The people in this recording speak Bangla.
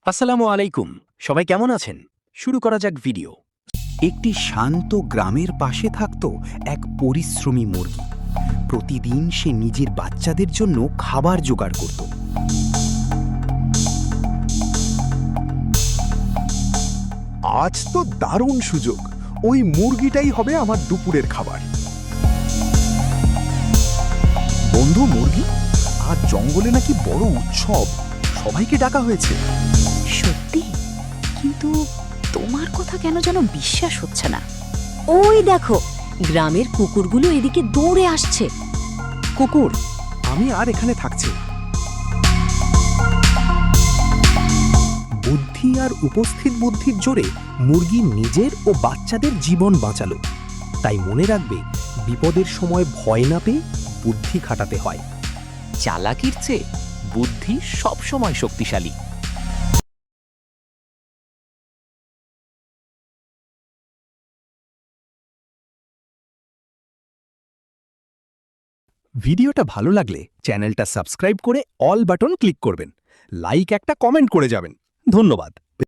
আসসালামু আলাইকুম। সবাই কেমন আছেন? শুরু করা যাক ভিডিও। একটি শান্ত গ্রামের পাশে থাকত এক পরিশ্রমী মুরগি। প্রতিদিন সে নিজের বাচ্চাদের জন্য খাবার জোগাড় করত। আজ তো দারুণ সুযোগ। ওই মুরগিটাই হবে আমার দুপুরের খাবার। বন্ধু মুরগি, আজ জঙ্গলে নাকি বড় উৎসব, সবাইকে ডাকা হয়েছে। সত্যি? কিন্তু তোমার কথা কেন যেন বিশ্বাস হচ্ছে না। ওই দেখো, গ্রামের কুকুরগুলো এদিকে দৌড়ে আসছে। কুকুর, আমি আর এখানে থাকছি না। বুদ্ধি আর উপস্থিত বুদ্ধির জোরে মুরগি নিজের ও বাচ্চাদের জীবন বাঁচালো। তাই মনে রাখবে, বিপদের সময় ভয় না পেয়ে বুদ্ধি খাটাতে হয়। চালাকির চেয়ে বুদ্ধি সবসময় শক্তিশালী। ভিডিওটা ভালো লাগলে চ্যানেলটা সাবস্ক্রাইব করে অল বাটন ক্লিক করবেন। লাইক একটা কমেন্ট করে যাবেন। ধন্যবাদ।